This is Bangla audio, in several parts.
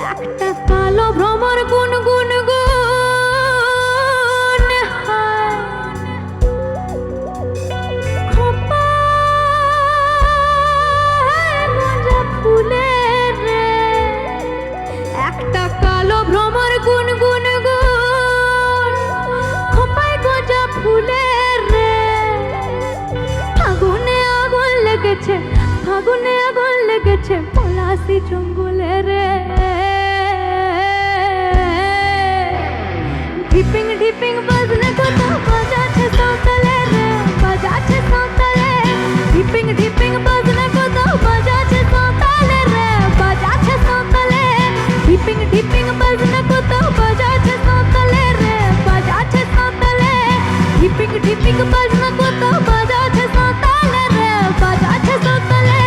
একটা কালো ভ্রমর গুন গুন গুন ফুলের রে। একটা কালো ভ্রমর গুন গুন গুন খোপায় গোজা ফুলের রে। ফাগুনে আগুন লেগেছে, ফাগুনে আগুন লেগেছে পলাশি জঙ্গলে রে। ঢিপিং ঢিপিং বাজনে কথা বাজাছে সাঁওতালে রে, বাজাছে সাঁওতালে। ঢিপিং ঢিপিং বাজনে কথা বাজাছে সাঁওতালে রে, বাজাছে সাঁওতালে। ঢিপিং ঢিপিং বাজনে কথা বাজাছে সাঁওতালে রে, বাজাছে সাঁওতালে। ঢিপিং ঢিপিং বাজনে কথা বাজাছে সাঁওতালে রে, বাজাছে সাঁওতালে।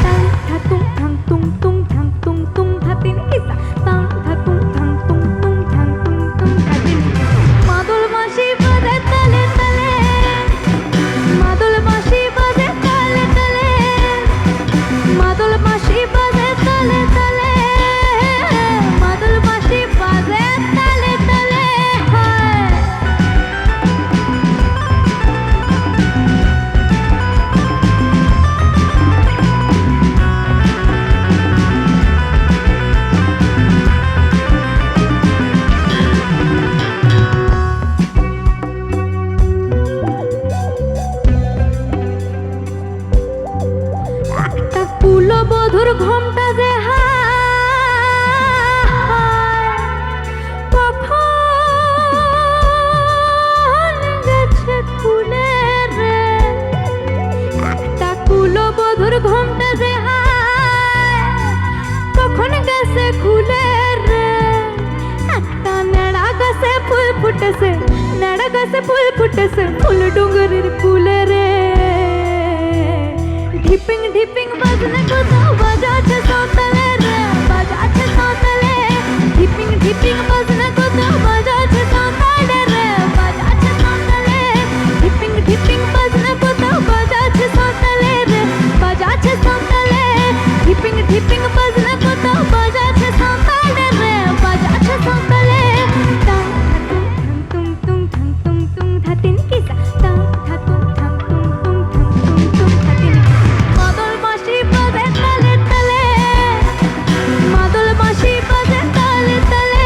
টাং থা তুং ঠাং তুং তুং ঠাং তুং তুং থা তিন কিসা টাং থা তুং ঠাং তুং তুং ঠাং তুং তুং থা তিন কিসা। মাদল মাসি বাজে তালে তালে, মাদল মাসি বাজে তালে তালে, মাদল মাসি বাজে তালে তালে, মাদল মাসি বাজে তালে তালে। হায় একটা কুলবধূর ঘোমটা যে কখন গেছে খুলে রে। একটা কুলবধূর ঘোমটা যে কখন গেছে খুলে রে। একটা নেড়া গাছে ফুল ফুটেছে, নেড়া গাছে ফুল ফুটেছে ফুল ডুঙ্গরির কুলে রে। ঢিপিং ঢিপিং বাজনে কথা বাজাছে সাঁওতালে রে, বাজাছে সাঁওতালে। ঢিপিং ঢিপিং বাজনে কথা বাজাছে সাঁওতালে রে, বাজাছে সাঁওতালে। ঢিপিং ঢিপিং বাজনে কথা বাজাছে সাঁওতালে রে, বাজাছে সাঁওতালে। ঢিপিং ঢিপিং বাজনে কথা বাজাছে সাঁওতালে রে, বাজাছে সাঁওতালে। টাং থা তুং তুং ঠাং তুং তুং থা তিন কিসা টাং থা তুং ঠাং তুং তুং ঠাং তুং তুং থা তিন কিসা। মাদল মাসি বাজে তালে তালে, মাদল মাসি বাজে তালে তালে,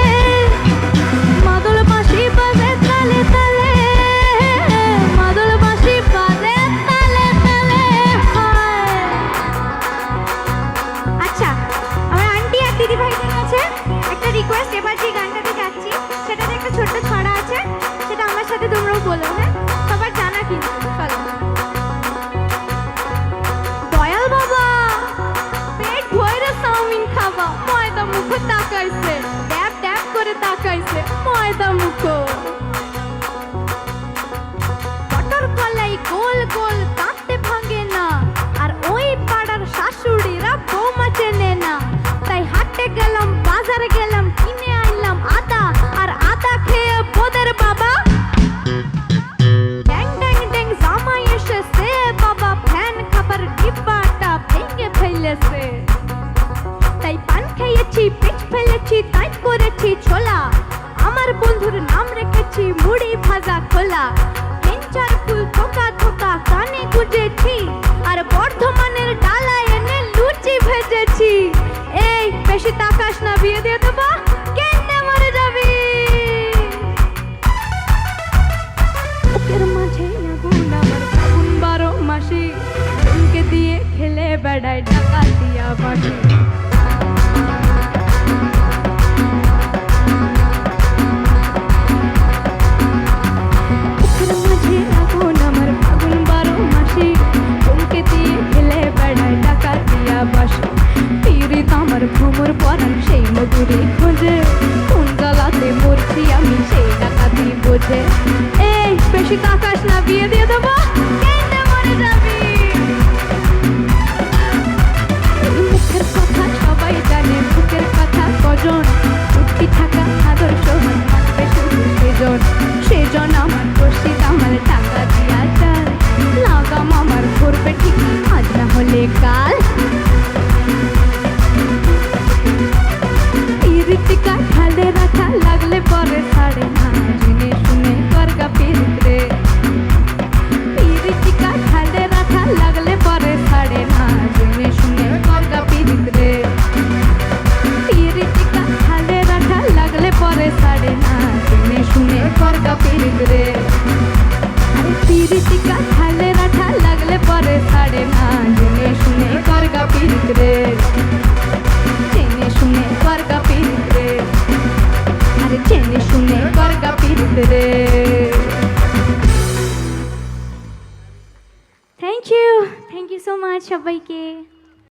মাদল মাসি বাজে তালে তালে, মাদল মাসি বাজে তালে তালে। হায় আচ্ছা, আমার আন্টি আর দিদি ভাইদের কাছে একটা রিকোয়েস্ট, এবার যে গানটাতে যাচ্ছি সেটাতে একটা ছোট্ট ছড়া আছে, সেটা আমার সাথে তোমরাও বলো। হ্যাঁ, সবার জানা কিন্তু। চলো। দয়াল বাবা পেট ভরে চাউমিন খাবা, ময়দা মুখ তাকাইছে, ড্যাব ড্যাব করে তাকাইছে ময়দা মুখ। বটর কলাই গোল গোল কাঁদতে ভাঙে না, আর ওই পাড়ার শাশুড়িরা বৌমা চেনে না। তাই হাটে গেলাম, বাজারে গেলাম, কিনে আনলাম আদা, আর আদা খেয়ে বোদের বাবা ড্যাং ড্যাং ড্যাং জামাই এসেছে বাবা, ফ্যান খাবার ডিব্বাটা ভেঙে ফেলেছে। তাই পান খেয়েছি, পিঠ ফেলেছি, তাই করেছি ছোলা। আমার বন্ধুর নাম রেখেছি মুড়ি ভাজা খোলা। হেঞ্চার ফুল থোকা থোকা কানে গুজেছি, আর বর্ধমানের ডালা এনে লুচি ভেজেছি। এই বেশি তাকাস না, বিয়ে দিয়ে দেবো, কেন্নে মরে যাবি। বুকের মাঝে আগুন আমার ফাগুন 12 মাসি, চুমকে দিয়ে খেলে বেড়ায় ডাকাতিয়া বাঁশি। বুকের মাঝে আগুন আমার ফাগুন 12 মাসি, চুমকে দিয়ে খেলে বেড়ায় ডাকাতিয়া বাঁশি। পীড়িত আমার ভ্রমর পরাণ সেই মধুরে খোঁজে, কোন জ্বালাতে মরছি আমি সেই ডাকাতি বোঝে। এই বেশি তাকাস না, বিয়ে দিয়ে দেবো।